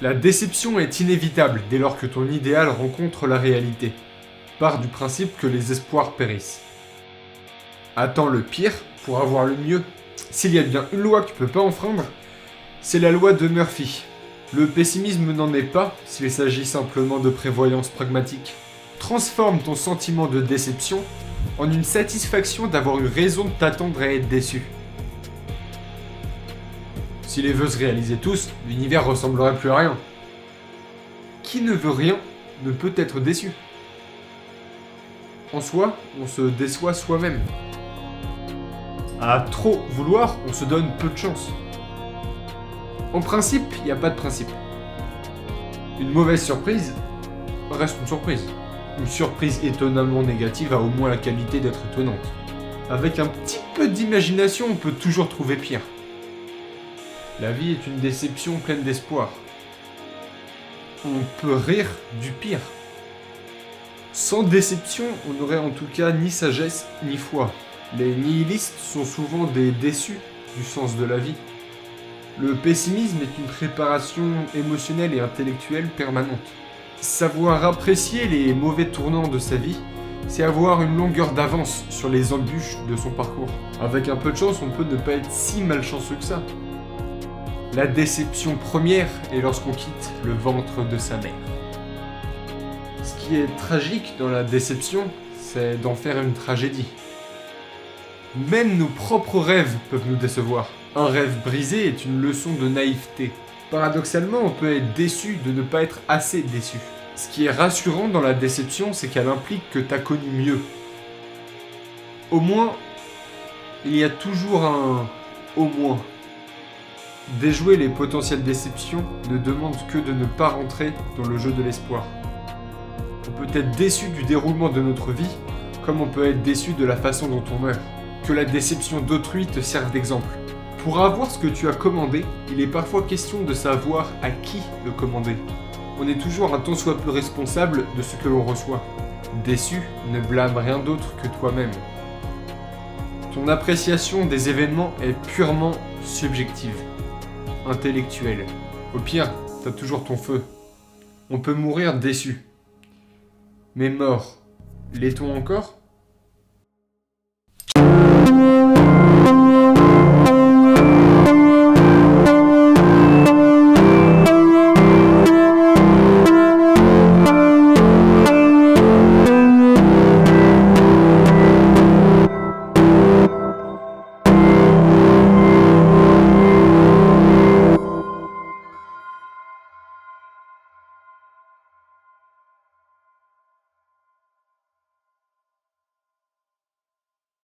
La déception est inévitable dès lors que ton idéal rencontre la réalité. Part du principe que les espoirs périssent. Attends le pire pour avoir le mieux. S'il y a bien une loi que tu peux pas enfreindre, c'est la loi de Murphy. Le pessimisme n'en est pas s'il s'agit simplement de prévoyance pragmatique. Transforme ton sentiment de déception en une satisfaction d'avoir eu raison de t'attendre à être déçu. Si les vœux se réalisaient tous, l'univers ressemblerait plus à rien. Qui ne veut rien ne peut être déçu. En soi, on se déçoit soi-même. À trop vouloir, on se donne peu de chance. En principe, il n'y a pas de principe. Une mauvaise surprise reste une surprise. Une surprise étonnamment négative a au moins la qualité d'être étonnante. Avec un petit peu d'imagination, on peut toujours trouver pire. La vie est une déception pleine d'espoir. On peut rire du pire. Sans déception, on n'aurait en tout cas ni sagesse ni foi. Les nihilistes sont souvent des déçus du sens de la vie. Le pessimisme est une préparation émotionnelle et intellectuelle permanente. Savoir apprécier les mauvais tournants de sa vie, c'est avoir une longueur d'avance sur les embûches de son parcours. Avec un peu de chance, on peut ne pas être si malchanceux que ça. La déception première est lorsqu'on quitte le ventre de sa mère. Ce qui est tragique dans la déception, c'est d'en faire une tragédie. Même nos propres rêves peuvent nous décevoir. Un rêve brisé est une leçon de naïveté. Paradoxalement, on peut être déçu de ne pas être assez déçu. Ce qui est rassurant dans la déception, c'est qu'elle implique que t'as connu mieux. Au moins, il y a toujours un « au moins ». Déjouer les potentielles déceptions ne demande que de ne pas rentrer dans le jeu de l'espoir. On peut être déçu du déroulement de notre vie, comme on peut être déçu de la façon dont on meurt. Que la déception d'autrui te serve d'exemple. Pour avoir ce que tu as commandé, il est parfois question de savoir à qui le commander. On est toujours un tant soit peu responsable de ce que l'on reçoit. Déçu, ne blâme rien d'autre que toi-même. Ton appréciation des événements est purement subjective, intellectuelle. Au pire, t'as toujours ton feu. On peut mourir déçu. Mais mort, l'est-on encore ?